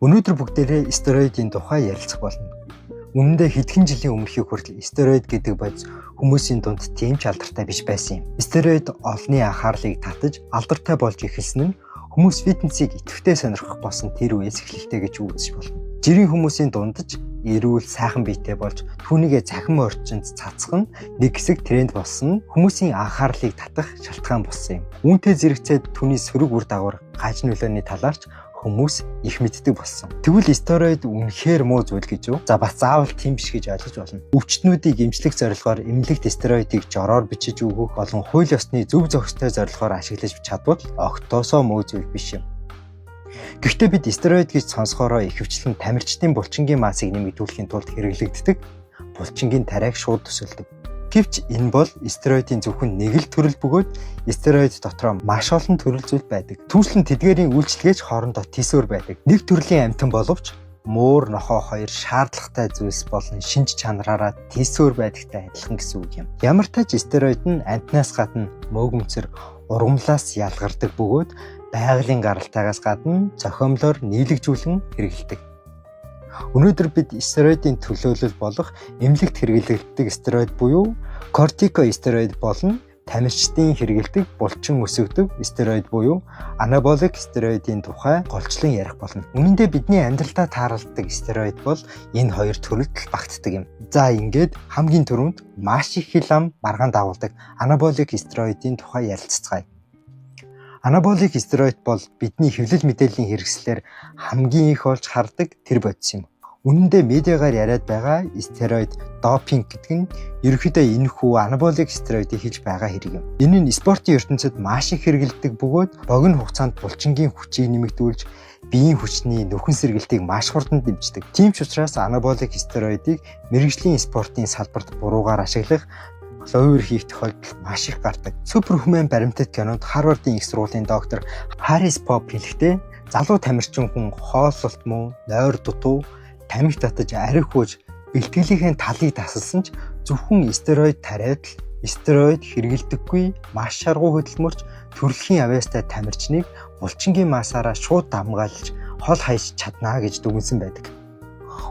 Өнөөдөр бүгдээрээ стероидын тухай ярилцах болно. Үнэн дээр хэдхэн жилийн өмнөхийг хүртэл стероид гэдэг бодис хүмүүсийн дунд тийм ч алдартай биш байсан юм. Стероид олонний анхаарлыг татаж алдартай болж эхэлсэн нь хүмүүс фитнесийг идэвхтэй сонирхох болсон тэр үеэс эхэлтэй гэж үзэж болно. Жирийн хүмүүсийн дундаж эрүүл сайхан биетэй болж түүнийгээ цахим орчинд цацгах нь нэг хэсэг тренд болсон нь хүмүүсийн анхаарлыг татах шалтгаан болсон юм. Үүнтэй зэрэгцээд түүний сөрөг үр дагавар гаж нөлөөний талаарч хүмүүс их мэддэг болсон. Тэгвэл стероид үнэхээр муу зүйл гэж юу? За бас заавал тийм биш гэж ойлгож болно. Өвчтнүүдийг эмчлэх зорилгоор эмнэлэгт стероидыг жороор бичиж өгөх болон хууль ёсны зөв зохистой зорилгоор ашиглаж чадвал огтоосоо муу зүйл биш юм. Гэхдээ бид стероид гэж сонсохороо ихэвчлэн тамирчдын булчингийн массыг нэмэгдүүлэхийн тулд хэрэглэгддэг булчингийн тариаг шууд төсөлдөг. Гэвч энэ бол стероидын зөвхөн нэг л төрөл бөгөөд стероид дотроо маш олон төрөл зүйл байдаг. Түүнчлэн тэдгээрийн үйлчлэгээч хоорондоо тийсвэр байдаг. Нэг төрлийн амьтан боловч муур нохоо хоёр шаардлагатай зүйлс болон шинж чанараараа тийсвэр байдагтай адилхан гэсэн үг юм. Ямар ч тач стероид нь амьтнаас гадна мөөгмцөр ургамлаас ялгардаг бөгөөд байгалийн гаралтайгаас гадна зохиомлоор нийлэгжүүлэн хэрэглэдэг. Өнөөдөр бид стероидын төлөөлөл болох эмнэлэгт хэрэглэгддэг стероид буюу кортикостероид болон тамирчдын хэрэглэдэг булчин өсгөдөг стероид буюу анаболик стероидын тухай голчлон ярих болно. Үнэн дээр бидний амьдралдаа тааралддаг стероид бол энэ хоёр төрөлд багтдаг юм. За ингээд хамгийн түрүүнд маш их хил ам маргаан дагуулдаг анаболик стероидын тухай ярилцгаая. Анаболик стероид бол бидний хэвлэл мэдээллийн хэрэгслээр хамгийн их олж хардаг тэр бодис юм. Үнэн дээр медиагаар яриад байгаа стероид допинг гэдэг нь ерөнхийдөө энэхүү анаболик стероидыг хэлж байгаа хэрэг юм. Энэ нь спортын ертөнцид маш их хэрэглэдэг бөгөөд богино хугацаанд булчингийн хүчийг нэмэгдүүлж биеийн хүчний нөхөн сэргэлтийг маш хурдан дэмждэг. Тийм ч учраас анаболик стероидыг мэргэжлийн спортын салбарт буруугаар ашиглах ловер хийх тохиолдол маш их гардаг. Суперхуман баримтат кинонд Харвардын их сургуулийн доктор Харрис Поп хэлэхдээ залуу тамирчин хүн хооллолт муу, нойр дутуу, тамхи татаж арх хууж бэлтгэлийнхээ талыг тасалсан ч зөвхөн стероид тариад л стероид хэрэгэлдэггүй маш шаргуу хөдөлмөрч төрөлхийн авьяастай тамирчныг булчингийн массаараа шууд дамгаалж хол хайж чаднаа гэж дүгнсэн байдаг.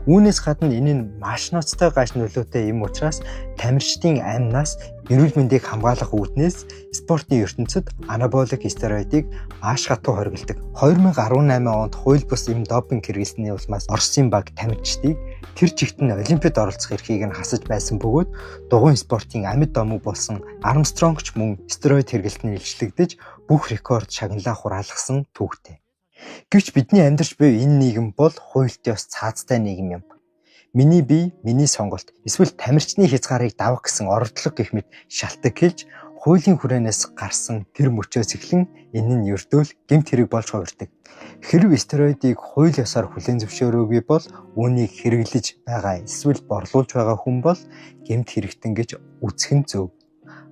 Үүнээс гадна энэ нь маш ноцтой гаж нөлөөтэй юм учраас тамирчдын амнаас эрүүл мэндийг хамгаалах үүднээс спортын ертөнцид анаболик стероидыг маш хатуу хоригддаг. 2018 онд хууль бус эм допинг хэрэглэсний улмаас Оросын баг тамирчдыг тэр чигт нь олимпиад оролцох эрхийг нь хасаж байсан бөгөөд дугуйн спортын амьд домог болсон Армстронгч мөн стероид хэрэглэлтний илчлэгдэж бүх рекорд шагналаа хураалгасан түүхтэй. Гэвч бидний амьдарч буй энэ нийгэм бол хуульт ёс цаазтай нийгэм юм. Миний бие, миний сонголт, эсвэл тамирчны хязгаарыг давах гэсэн оролдлого гэх мэт шалтгаан хэлж хуулийн хүрээнээс гарсан тэр мөчөөс эхлэн энэ нь ердөөл гэмт хэрэг болж хувирдаг. Хэрв стероидыг хууль ёсоор хүлээн зөвшөөрөөгүй бол үүнийг хэрэглэж байгаа эсвэл борлуулж байгаа хүн бол гэмт хэрэгтэн гэж үзэх нь зөв.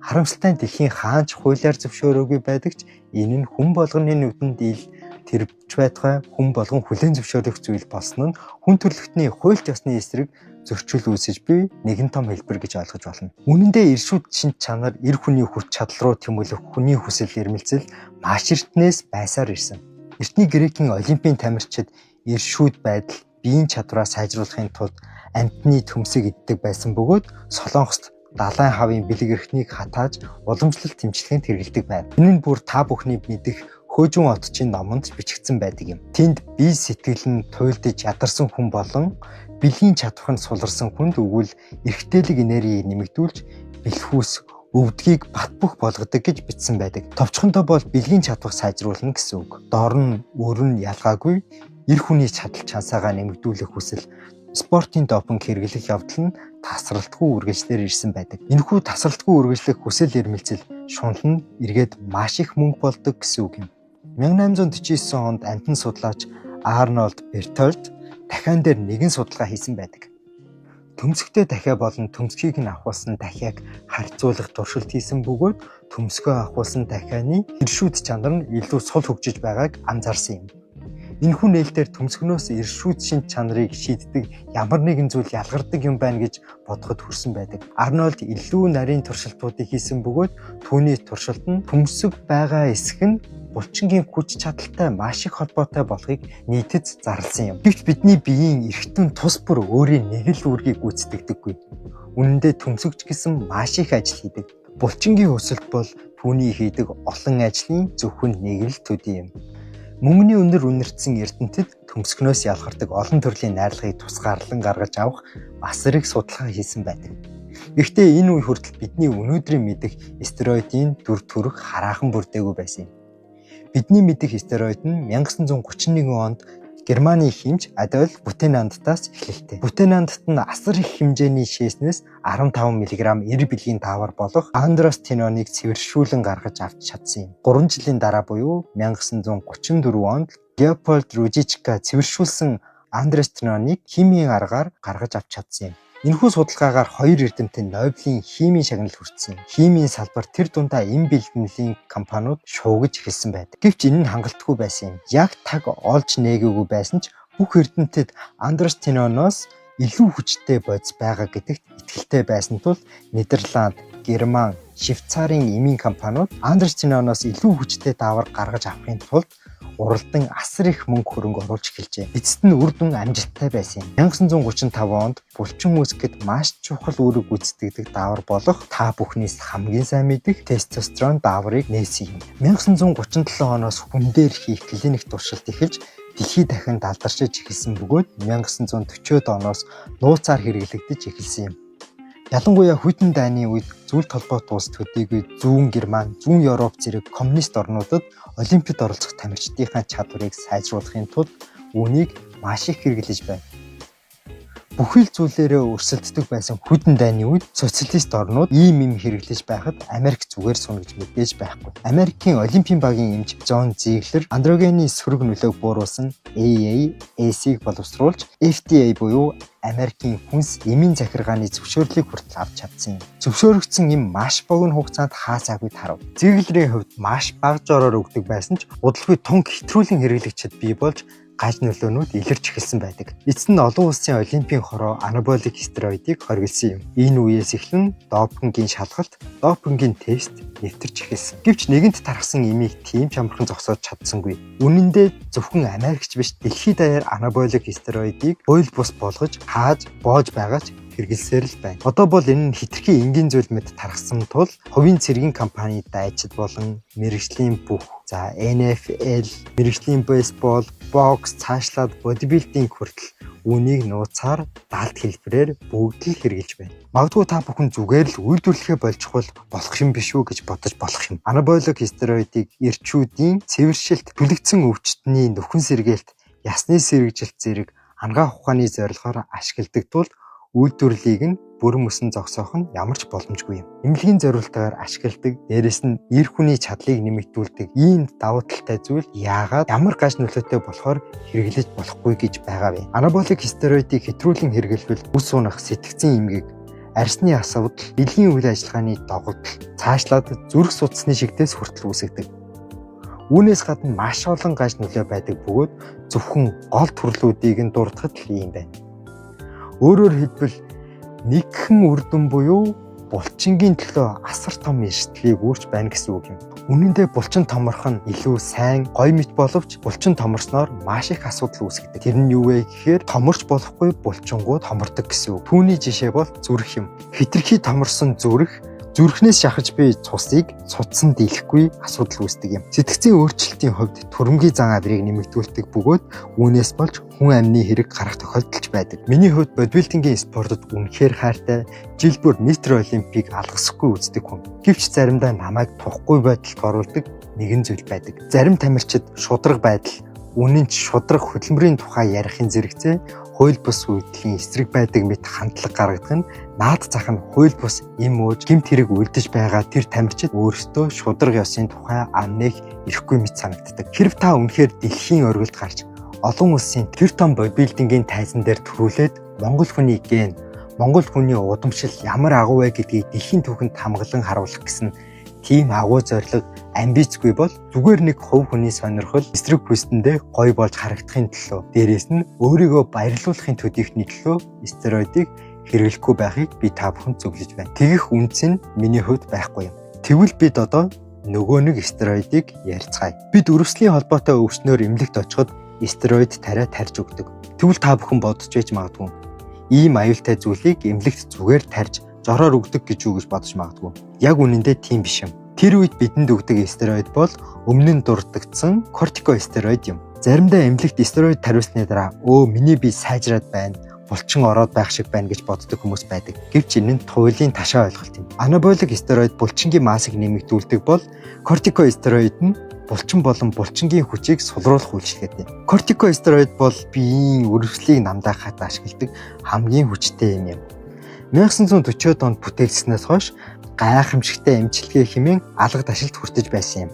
Харамсалтай нь дэлхийн хаанч хуулиар зөвшөөрөөгүй байдаг ч энэ нь хүн болгоны нүдэнд ил тэрвч байтугай хүн болгон хүлээн зөвшөөрөх зүйл болсон нь хүн төрөлхтний хуульт ёсны эсрэг зөрчил үүсэж буй нэгэн том хэлбэр гэж ойлгож болно. Үнэн дээр иршүүд шинж чанар эр хүний хүч чадал руу тэмүүлэх хүний хүсэл эрмэлзэл маш эртнээс байсаар ирсэн. Эртний Грекийн олимпийн тамирчид иршүүд байдал биеийн чадвараа сайжруулахын тулд амьтны төмсөг иддэг байсан бөгөөд Солонгост далайн хавийн бэлэг эрхнийг хатааж уламжлалт тэмцлэгэнд хэрэглэдэг байна. Энэ нь бүр та бүхний мэдих Хөөжүүн отчийн номонд бичигдсэн байдаг юм. Тэнд бие сэтгэл нь туйлдж ядарсан хүн болон бэлгийн чадвар нь суларсан хүнд өгвөл эрхтэлэг энерги нэмэгдүүлж бэлхүүс өвдгийг бат бөх болгодог гэж бичсэн байдаг. Товчхондоо бол бэлгийн чадвар сайжруулна гэсэн үг. Дор нь өрн ялгаагүй эр хүний чадал чансаагаа нэмэгдүүлэх хүсэл спортын допинг хэрэглэх явдал нь тасралтгүй үргэлжлэр ирсэн байдаг. Энэхүү тасралтгүй үргэлжлэх хүсэл эрмэлзэл шунал нь эргээд маш их мөнгө болдог гэсэн үг юм. 1849 онд амьтан судлаач Арнольд Бертольд дахиан дээр нэгэн судалгаа хийсэн байдаг. Төмсгтэй дахиа болон төмсгийг нь авахулсан дахиаг харьцуулах туршилт хийсэн бөгөөд төмсгөө авахулсан дахианы иршүүд чанар нь илүү сул хөгжиж байгааг анзаарсан юм. Энэхүү нээлтээр төмсгнөөс иршүүд шинж чанарыг шийддэг ямар нэгэн зүйл ялгардаг юм байна гэж бодоход хүрсэн байдаг. Арнольд илүү нарийн туршилтуудыг хийсэн бөгөөд түүний туршилт нь төмсөг байгаа эсэх нь булчингийн хүч чадалтай маш их холбоотой болохыг нийтэд зарласан юм. Гэвч бидний биеийн эрхтэн тус бүр өөрийн нэг л үүргийг гүйцэтгэдэггүй. Үнэн дээр төмсөгч гэсэн маш их ажил хийдэг. Булчингийн өсөлт бол түүний хийдэг олон ажлын зөвхөн нэг л төдий юм. Мөнгөний үнэр үнэртсэн эрдэмтэд төмсгнөөс ялгардаг олон төрлийн найрлагыг тусгаарлан гаргаж авах бас их судалгаа хийсэн байдаг. Гэхдээ энэ үе хүртэл бидний өнөөдрийн мэдих стероидын дүр төрх хараахан бүрдээгүй байсан юм. Бидний мэдих стероид нь 1931 онд Германы хэмж Адольф Бутенандтаас эхэллээ. Бутенандт нь асар их хэмжээний шээснээс 15 мг 90 билгийн таавар болох андростеноныг цэвэршүүлэн гаргаж авч чадсан юм. 3 жилийн дараа буюу 1934 онд Леопольд Ружичка цэвэршүүлсэн андростеноныг химийн аргаар гаргаж авч чадсан юм. Энэхүү судалгаагаар хоёр эрдэмтэн Нобелийн химийн шагнал хүртсэн. Химийн салбар тэр дундаа эм бэлтгэлийн компаниуд шуугиж эхэлсэн байдаг. Гэвч энэ нь хангалтгүй байсан юм. Яг таг олж нээгээгүй байсан ч бүх эрдэмтэд андростеноноос илүү хүчтэй бодис байгаа гэдэгт итгэлтэй байсан тул Нидерланд, Герман, Швейцарын эмийн компаниуд андростеноноос илүү хүчтэй даавар гаргаж авахын тулд уралдан асар их мөнгө хөрөнгө оруулж эхэлжээ. Эцэст нь үр дүн амжилттай байсан юм. 1935 онд булчин үүсгэхэд маш чухал үүрэг гүйцэтгэдэг даавар болох та бүхнээс хамгийн сайн мэдих тестостерон дааврыг нээсэн юм. 1937 оноос хүн дээр хийх клиник туршилт эхэлж дэлхийд дахин далдаршиж эхэлсэн бөгөөд 1940-од оноос нууцаар хэрэглэгдэж эхэлсэн юм. Ялангуяа хүйтэн дайны үед зүйл толгойд улс төдийгүй зүүн Герман, зүүн Европ зэрэг коммунист орнуудад Олимпиад оролцох тамирчдынхаа чадварыг сайжруулахын тулд үүнийг маш их хэрэглэж байна. Бүхэл зүйлээрээ өрсөлддөг байсан хүйтэн дайны үед социалист орнууд ийм юм хэрэглэж байхад Америк зүгээр сунна гэж мэдээж байхгүй. Америкийн Олимпийн багийн эмч Джон Зиглер андрогены сөрөг нөлөөг бууруулсан AAAC-г боловсруулж FDA буюу Америкийн хүнс эмийн захиргааны зөвшөөрлийг хүртэл авч чадсан юм. Зөвшөөрөгдсөн эм маш богино хугацаанд хаасаагүй тарав. Зиглерийн хувьд маш бага жороор өгдөг байсан ч удалгүй тунг хэтрүүлэн хэрэглэгчид бий болж гаж нөлөөнүүд илэрч эхэлсэн байдаг. Эцэст нь олон улсын олимпийн хороо анаболик стероидыг хоригдсан юм. Энэ үеэс эхлэн допингийн шалгалт, допингийн тест нэвтэрч эхэлсэн. Гэвч нэгэнт тархсан эмийг тийм ч амархан зогсоож чадсангүй. Үнэн дээр зөвхөн Америкч биш дэлхийд даяар анаболик стероидыг хууль бус болгож хааж боож байгаа ч хэрэгэлсээр л байна. Одоо бол энэ нь хитрхи энгийн зүйл мэд тархсан тул хувийн цэргийн компани дайчид болон мэргэжлийн бүх NFL, мэргэжлийн бейсбол, бокс, цаашлаад бодибилдинг хүртэл үүнийг нууцаар даалт хэлбэрээр бүгд л хэрэгжилж байна. Магадгүй та бүхэн зүгээр л үйлдвэрлэхээ болчихвол болох юм биш үү гэж бодож болох юм. Анаболик стероидыг эрчүүдийн цэвэршилт, түлэгдсэн өвчтний нөхөн сэргээлт, ясны сэргэжилт зэрэг ангаах ухааны зорилгоор ашигладаг тул үйлдвэрлэлийг нь бүрэн мөсөн зогсоох нь ямар ч боломжгүй юм. Эмнэлгийн зорилтоор ашигладаг, дээрэс нь эр хүний чадлыг нэмэгдүүлдэг ийм давуу талтай зүйл яагаад ямар гаж нөлөөтэй болохоор хэрэглэж болохгүй гэж байгаа вэ? Анаболик стероидыг хэтрүүлэн хэрэглэвэл үс унах, сэтгцэн эмгэг, арсны асуудал, бэлгийн үйл ажиллагааны доголдол, цаашлаад зүрх судасны шигтээс хүртэл үүсгдэг. Үүнээс гадна маш олон гаж нөлөө байдаг бөгөөд зөвхөн гол төрлүүдийг нь дурдахад л юм байна. Өөрөөр хэлбэл нэгхэн үр дүн буюу булчингийн төлөө асар том эрсдлийг үүрч байна гэсэн үг юм. Үнэн дээр булчин томорох нь илүү сайн, гоё мэт боловч булчин томорсноор маш их асуудал үүсгэдэг. Тэр нь юу вэ гэхээр томорч болохгүй булчингууд томордог гэсэн үг. Түүний жишээ бол зүрх юм. Хитрхи томорсон зүрхнээс шахаж буй цусыг цуцсан дийлэхгүй асуудал үүсдэг юм. Сэтгцийн өөрчлөлтийн хувьд төрөмгийн зан авирыг нэмэгдүүлдэг бөгөөд үүнээс болж хүн амны хэрэг гарах тохиолдолч байдаг. Миний хувьд бодибилдингийн спортод үнэхээр хайртай, жил бүр Мистер Олимпийг алгасахгүй үздэг хүн. Гэвч заримдаа намайг тухгүй байдалд оруулдаг нэгэн зүйл байдаг. Зарим тамирчид шудраг байдал, үнэн ч шудраг хөдөлмөрийн тухай ярихын зэрэгцээ хууль бус үйлдэлийн эсрэг байдаг мэт хандлага гаргадаг нь наад зах нь хууль бус эм өөж гэмт хэрэг үлдэж байгаа тэр тамирчид өөрсдөө шудраг ёсны тухай амнах ирэхгүй мэт санагддаг. Хэрв та үнэхээр дэлхийн оргилд гарч олон улсын тэр том бодибилдингийн тайзан дээр төрүүлээд Монгол хүний ген, Монгол хүний удамшил ямар агуу вэ гэдгийг дэлхийн түүхэнд хамглан харуулах гэсэн тийм агуу зорилго амбицгүй бол зүгээр нэг хувь хүний сонирхол эсрэг хүстэндээ гоё болж харагдахын төлөө дээрээс нь өөрийгөө баярлуулахын төдийхний төлөө стероидыг хэрэглэхгүй байхыг би та бүхэнд зөвлөж байна. Тэгэх үнц нь миний хувьд байхгүй юм. Тэгвэл бид одоо нөгөө нэг стероидыг ярилцгаая. Бид өрөвслийн холбоотой өвчнөөр эмнэлэгт очиход стероид тариа тарьж өгдөг. Тэгвэл та бүхэн бодож байж магадгүй. Ийм аюултай зүйлийг эмнэлэгт зүгээр тарьж жороор өгдөг гэж юу гэж бодож магадгүй. Яг үнэндээ тийм биш юм. Тэр үед бидэнд өгдөг стероид бол өмнө нь дурддагдсан кортикостероид юм. Заримдаа эмнэлэгт стероид тариусны дараа миний бие сайжраад байна, булчин ороод байх шиг байна гэж боддог хүмүүс байдаг. Гэвч энэ нь туйлын ташаа ойлголт юм. Анаболик стероид булчингийн маасыг нэмэгдүүлдэг бол кортикостероид нь булчин болон булчингийн хүчийг сулруулах үйлчилгээтэй. Кортикостероид бол биеийн өрөвслийг намдаахад ашигладаг хамгийн хүчтэй юм. 1940-од онд бүтээлснээс хойш гайхамшигтай эмчилгээ хэмээн алга ташилд хүртэж байсан юм.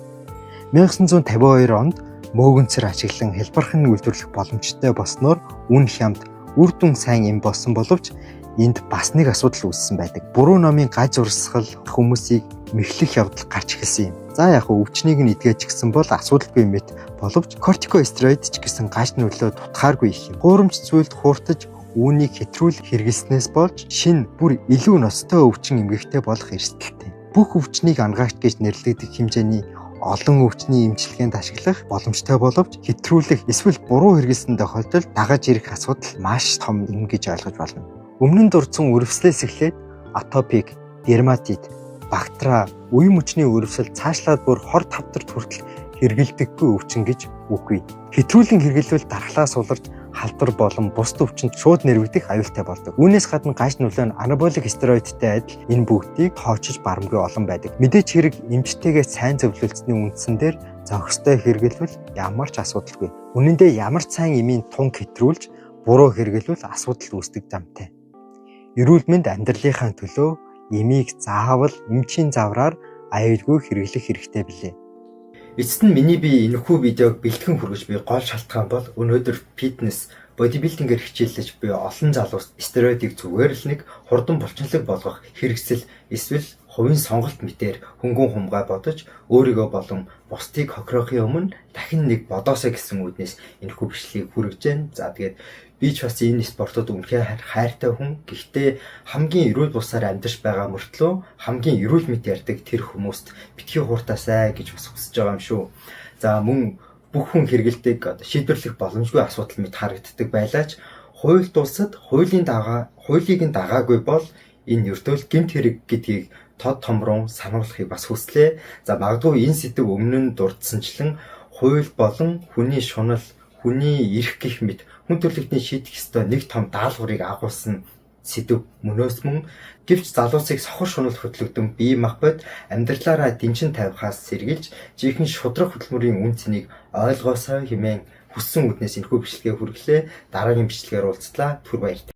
1952 онд мөөгөнцөр ашиглан хэлбархан үйлдвэрлэх боломжтой болсноор үн хямд үр дүн сайн юм болсон боловч энд бас нэг асуудал үүссэн байдаг. Буруу номын гаж урсгал хүмүүсийг мэхлэх явдал гарч эхэлсэн юм. За яг өвчнийг нь эдгэж гисэн бол асуудалгүй мэт боловч кортикостероид ч гэсэн гаж нөлөө тутахааргүй их юм. Хуурамч зүйлд хууртаж үүнийг хэтрүүл хэрэглэснээс болж шинэ бүр илүү ноцтой өвчин эмгэгтэй болох эрсдэлтэй. Бүх өвчнийг ангаагч гэж нэрлэгдэх хэмжээний олон өвчний эмчилгээнд ашиглах боломжтой боловч хэтрүүлэх эсвэл буруу хэрэглэсэн тохиолдолд дагаж ирэх асуудал маш том юм гэж ойлгож болно. Өмнө нь дурдсан өрөвслээс эхлээд атопик, дерматит, бактера, үе мөчний өрөвсөл цаашлаад бүр хор тавтарт хүртэл хэрэгэлдэггүй өвчин гэж үгүй. Хэтрүүлэн хэрэглэвэл дархлаа суларч халдвар болон бусд өвчнөд шууд нэрвэгдэх аюултай болдог. Үүнээс гадна гаж нөлөө нь анаболик стероидтэй адил энэ бүгдийг тоочж барамгүй олон байдаг. Мэдээч хэрэг эмчтэйгээ сайн зөвлөлдсөний үндсэн дээр зохистой хэрэглэвэл ямар ч асуудалгүй. Үнэн дээр ямар ч сайн эмийн тунг хэтрүүлж буруу хэрэглэвэл асуудал үүсдэг замтай. Эрүүл мэнд амьдралынхаа төлөө эмийг заавал эмчийн завраар аюулгүй хэрэглэх хэрэгтэй билээ. Эцэст нь миний би энэхүү видеог бэлтгэн хүргэж буй гол шалтгаан бол өнөөдөр фитнес, бодибилдингээр хичээлж буй олон залуус стероидыг зүгээр л нэг хурдан булчинлаг болгох хэрэгсэл эсвэл хувийн сонголт мэтээр хөнгөн хумгай бодож өөрийгөө болон бусдыг хохирохын өмнө дахин нэг бодоосоо гэсэн үднээс энэхүү бичлэгийг хүргэж байна. За тэгээд би ч бас энэ спортод үнэхээр хайртай хүн. Гэхдээ хамгийн эрүүл бусаар амьдарч байгаа мөртлөө хамгийн эрүүл мэт ярьдаг тэр хүмүүст битгий хууртаасай гэж бас хүсэж байгаа юм шүү. За мөн бүх хүн хэрэгэлдэг шийдвэрлэх боломжгүй асуудал мэт харагддаг байлаач хуульд улсад хуулийн хуулийг нь дагаагүй бол энэ ердөө л гэмт хэрэг гэдгийг тод томрон сануулахыг бас хүслээ. За магадгүй энэ сэдв өмнө нь дурдсанчлан хууль болон хүний шунал, хүний эрх гэх мэт хүн төрөлхтний шийдэх ёстой нэг том даалгаврыг агуулсан сэдв мөнөөс мөн гэвч залуусыг сохор шунал хөтлөгдөн бие махбод амьдралаараа дэнчин тавихаас сэргийлж жинхэнэ шудраг хөдөлмөрийн үн цэнийг ойлгоосоо хэмээн хүссэн үднээс энэхүү бичлэгээ хүргэлээ. Дараагийн бичлэгээр уулзлаа. Түр баярлалаа.